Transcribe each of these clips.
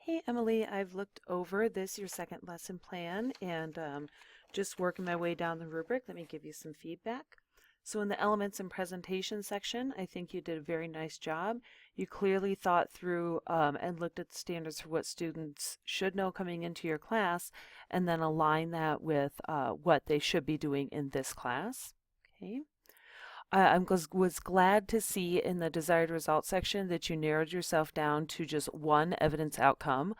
Hey Emily, I've looked over your second lesson plan, and just working my way down the rubric. Let me give you some feedback. So in the elements and presentation section, I think you did a very nice job. You clearly thought through and looked at the standards for what students should know coming into your class, and then align that with what they should be doing in this class. Okay. Was glad to see in the desired results section that you narrowed yourself down to just one evidence outcome,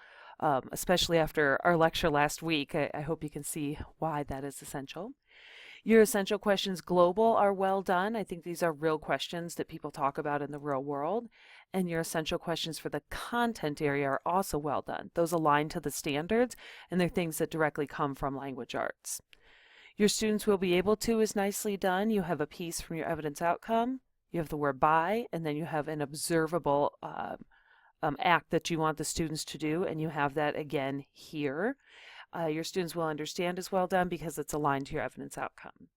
especially after our lecture last week. I hope you can see why that is essential. Your essential questions global are well done. I think these are real questions that people talk about in the real world. And your essential questions for the content area are also well done. Those align to the standards, and they're things that directly come from language arts. Your students will be able to is nicely done. You have a piece from your evidence outcome, you have the word by, and then you have an observable act that you want the students to do, and you have that again here. Your students will understand is well done because it's aligned to your evidence outcome.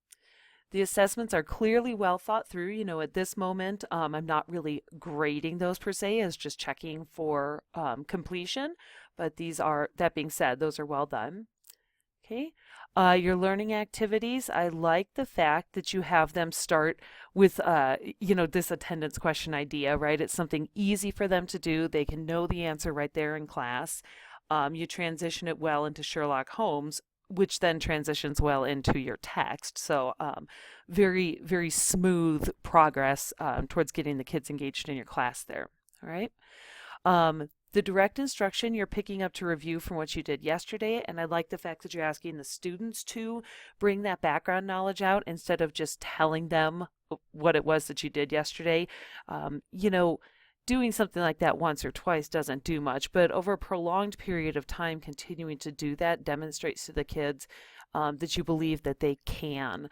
The assessments are clearly well thought through. You know, at this moment, I'm not really grading those per se as just checking for completion, but that being said, those are well done. Okay. Your learning activities, I like the fact that you have them start with, this attendance question idea, right? It's something easy for them to do. They can know the answer right there in class. You transition it well into Sherlock Holmes, which then transitions well into your text. So very, very smooth progress towards getting the kids engaged in your class there. All right. The direct instruction you're picking up to review from what you did yesterday, and I like the fact that you're asking the students to bring that background knowledge out instead of just telling them what it was that you did yesterday. Doing something like that once or twice doesn't do much, but over a prolonged period of time, continuing to do that demonstrates to the kids that you believe that they can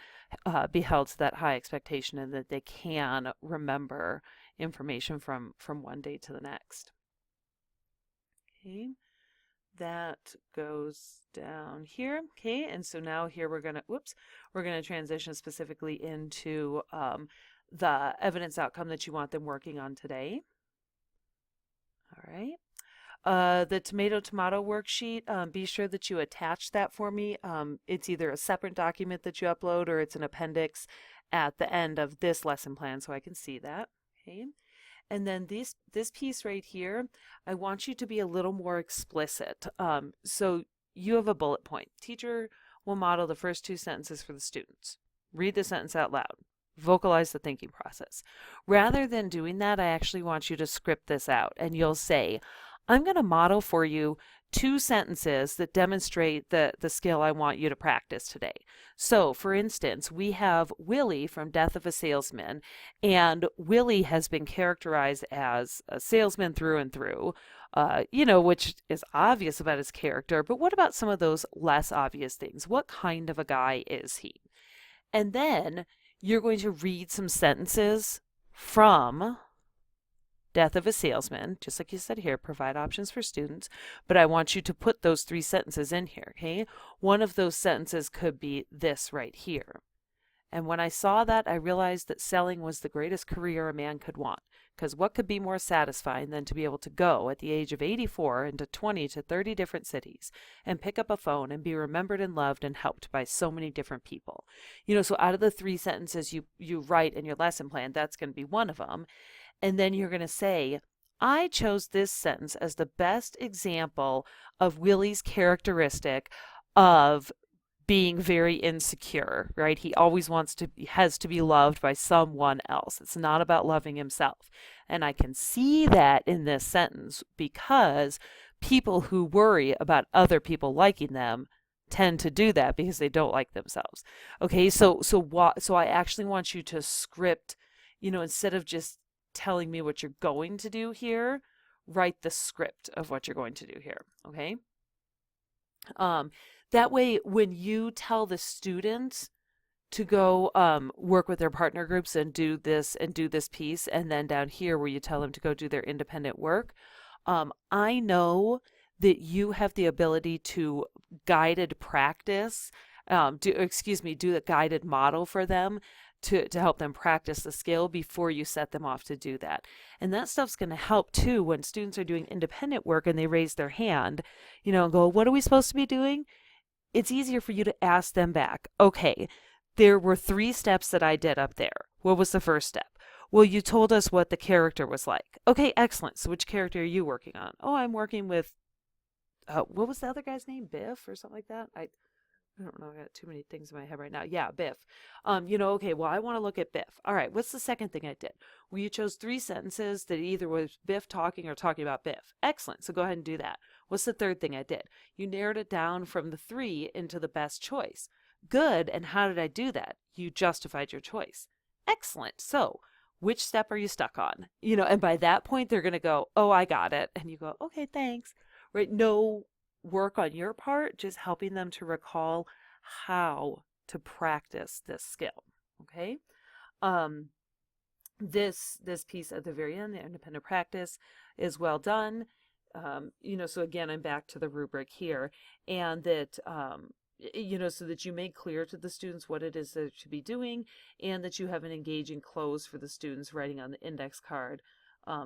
be held to that high expectation and that they can remember information from one day to the next. Okay, that goes down here. Okay, and so now here we're gonna transition specifically into the evidence outcome that you want them working on today. All right. The tomato worksheet, be sure that you attach that for me. It's either a separate document that you upload or it's an appendix at the end of this lesson plan so I can see that. Okay. And then this piece right here, I want you to be a little more explicit. So you have a bullet point. Teacher will model the first two sentences for the students. Read the sentence out loud. Vocalize the thinking process. Rather than doing that, I actually want you to script this out. And you'll say, I'm going to model for you two sentences that demonstrate the skill I want you to practice today. So, for instance, we have Willie from Death of a Salesman, and Willie has been characterized as a salesman through and through, which is obvious about his character, but what about some of those less obvious things? What kind of a guy is he? And then you're going to read some sentences from Death of a Salesman, just like you said here, provide options for students, but I want you to put those three sentences in here, okay? One of those sentences could be this right here. And when I saw that, I realized that selling was the greatest career a man could want, because what could be more satisfying than to be able to go at the age of 84 into 20 to 30 different cities and pick up a phone and be remembered and loved and helped by so many different people. So out of the three sentences you write in your lesson plan, that's going to be one of them. And then you're going to say, I chose this sentence as the best example of Willie's characteristic of being very insecure, right? He always has to be loved by someone else. It's not about loving himself. And I can see that in this sentence because people who worry about other people liking them tend to do that because they don't like themselves. Okay, so I actually want you to script, instead of just telling me what you're going to do here, write the script of what you're going to do here, okay? That way, when you tell the students to go work with their partner groups and do this piece, and then down here where you tell them to go do their independent work, I know that you have the ability to guided practice, do the guided model for them to help them practice the skill before you set them off to do that. And that stuff's going to help too when students are doing independent work and they raise their hand, and go, what are we supposed to be doing? It's easier for you to ask them back. Okay, there were 3 steps that I did up there. What was the first step? Well, you told us what the character was like. Okay, excellent. So which character are you working on? Oh, I'm working with, what was the other guy's name? Biff or something like that? I don't know. I got too many things in my head right now. Yeah, Biff. Okay, well, I want to look at Biff. All right, what's the second thing I did? Well, you chose 3 sentences that either was Biff talking or talking about Biff. Excellent. So go ahead and do that. What's the third thing I did? You narrowed it down from the 3 into the best choice. Good. And how did I do that? You justified your choice. Excellent. So which step are you stuck on? And by that point, they're going to go, oh, I got it. And you go, okay, thanks. Right? No work on your part, just helping them to recall how to practice this skill. Okay. This piece at the very end, the independent practice, is well done. So again, I'm back to the rubric here, and that so that you make clear to the students what it is that they should be doing, and that you have an engaging close for the students writing on the index card,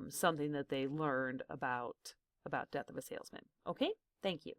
something that they learned about Death of a Salesman. Okay, thank you.